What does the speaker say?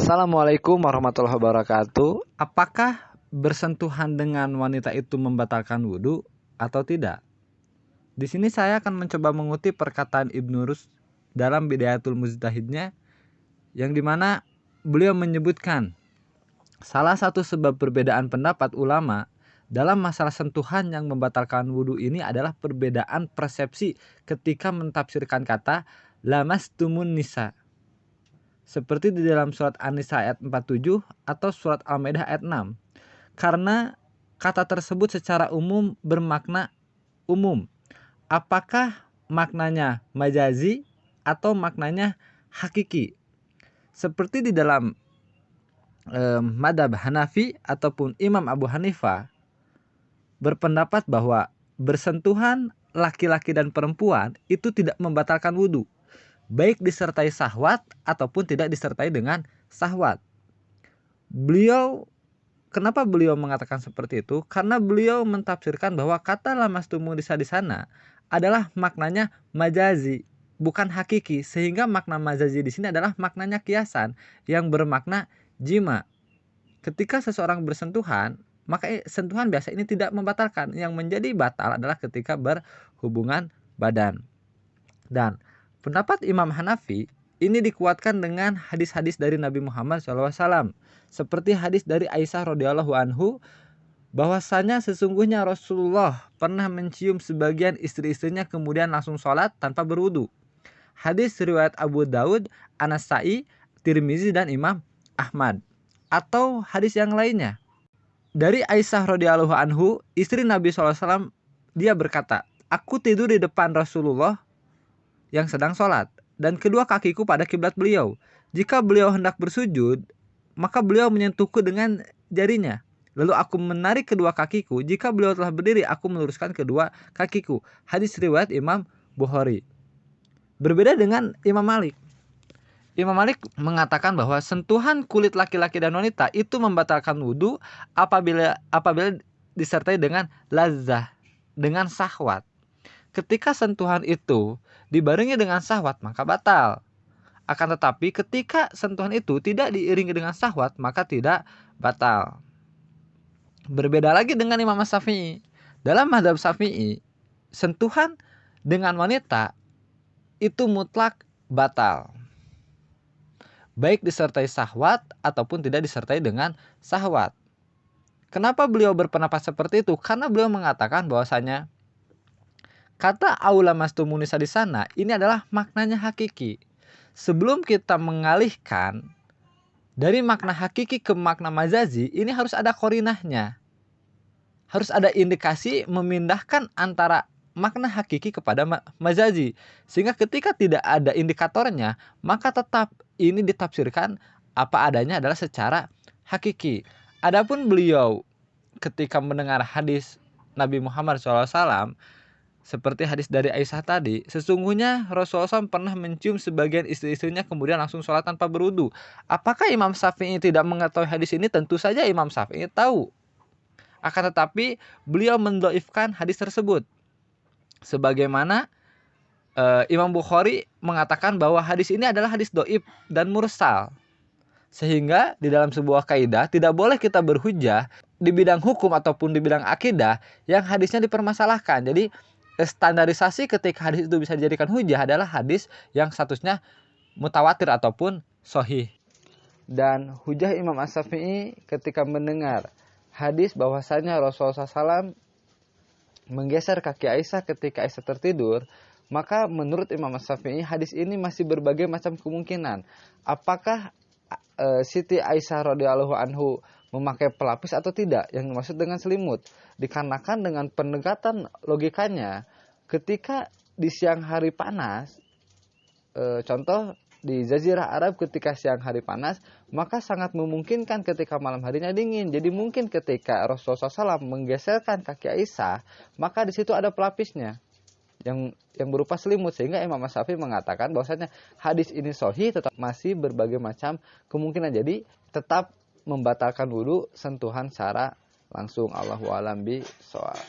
Assalamualaikum warahmatullahi wabarakatuh. Apakah bersentuhan dengan wanita itu membatalkan wudhu atau tidak? Di sini saya akan mencoba mengutip perkataan Ibnu Rus dalam Bidayatul Mujtahidnya, yang dimana beliau menyebutkan salah satu sebab perbedaan pendapat ulama dalam masalah sentuhan yang membatalkan wudhu ini adalah perbedaan persepsi ketika mentafsirkan kata lamastumun nisa, seperti di dalam surat An-Nisa ayat 47 atau surat Al-Maidah ayat 6. Karena kata tersebut secara umum bermakna umum. Apakah maknanya majazi atau maknanya hakiki? Seperti di dalam madhab Hanafi ataupun Imam Abu Hanifah berpendapat bahwa bersentuhan laki-laki dan perempuan itu tidak membatalkan wudhu, baik disertai syahwat ataupun tidak disertai dengan syahwat. Kenapa beliau mengatakan seperti itu? Karena beliau mentafsirkan bahwa kata lamastumun nisa di sana adalah maknanya majazi, bukan hakiki, sehingga makna majazi di sini adalah maknanya kiasan yang bermakna jima. Ketika seseorang bersentuhan, maka sentuhan biasa ini tidak membatalkan. Yang menjadi batal adalah ketika berhubungan badan. Dan pendapat Imam Hanafi ini dikuatkan dengan hadis-hadis dari Nabi Muhammad SAW, seperti hadis dari Aisyah radhiyallahu anhu, bahwasanya sesungguhnya Rasulullah pernah mencium sebagian istri-istrinya kemudian langsung sholat tanpa berwudu. Hadis riwayat Abu Daud, An-Nasa'i, Tirmizi dan Imam Ahmad. Atau hadis yang lainnya dari Aisyah radhiyallahu anhu, istri Nabi SAW, dia berkata, aku tidur di depan Rasulullah yang sedang sholat, dan kedua kakiku pada kiblat beliau. Jika beliau hendak bersujud, maka beliau menyentuhku dengan jarinya. Lalu aku menarik kedua kakiku. Jika beliau telah berdiri, aku meluruskan kedua kakiku. Hadis riwayat Imam Bukhari. Berbeda dengan Imam Malik. Imam Malik mengatakan bahwa sentuhan kulit laki-laki dan wanita itu membatalkan wudhu apabila disertai dengan lazah, dengan syahwat. Ketika sentuhan itu dibarengi dengan syahwat, maka batal. Akan tetapi ketika sentuhan itu tidak diiringi dengan syahwat, maka tidak batal. Berbeda lagi dengan Imam Syafi'i. Dalam mazhab Syafi'i, sentuhan dengan wanita itu mutlak batal, baik disertai syahwat ataupun tidak disertai dengan syahwat. Kenapa beliau berpendapat seperti itu? Karena beliau mengatakan bahwasanya kata aula mastumun nisa di sana ini adalah maknanya hakiki. Sebelum kita mengalihkan dari makna hakiki ke makna majazi, ini harus ada korinahnya. Harus ada indikasi memindahkan antara makna hakiki kepada majazi. Sehingga ketika tidak ada indikatornya, maka tetap ini ditafsirkan apa adanya adalah secara hakiki. Adapun beliau ketika mendengar hadis Nabi Muhammad SAW, seperti hadis dari Aisyah tadi, sesungguhnya Rasulullah SAW pernah mencium sebagian istri-istrinya kemudian langsung sholat tanpa berwudu. Apakah Imam Syafi'i tidak mengetahui hadis ini? Tentu saja Imam Syafi'i tahu. Akan tetapi beliau mendhaifkan hadis tersebut. Sebagaimana Imam Bukhari mengatakan bahwa hadis ini adalah hadis dhaif dan mursal. Sehingga di dalam sebuah kaidah tidak boleh kita berhujjah di bidang hukum ataupun di bidang akidah yang hadisnya dipermasalahkan. Jadi standarisasi ketika hadis itu bisa dijadikan hujjah adalah hadis yang statusnya mutawatir ataupun sahih. Dan hujjah Imam As-Syafi'i ketika mendengar hadis bahwasanya Rasulullah SAW menggeser kaki Aisyah ketika Aisyah tertidur, maka menurut Imam Syafi'i hadis ini masih berbagai macam kemungkinan. Apakah Siti Aisyah radhiyallahu anhu memakai pelapis atau tidak, yang dimaksud dengan selimut? Dikarenakan dengan pendekatan logikanya, ketika di siang hari panas, contoh di Jazirah Arab ketika siang hari panas, maka sangat memungkinkan ketika malam harinya dingin. Jadi mungkin ketika Rasulullah SAW menggeserkan kaki Aisyah, maka di situ ada pelapisnya yang berupa selimut. Sehingga Imam Syafi'i mengatakan bahwasanya hadis ini sahih, tetap masih berbagai macam kemungkinan. Jadi tetap membatalkan wudu sentuhan secara langsung. Allahu a'lam bishawab.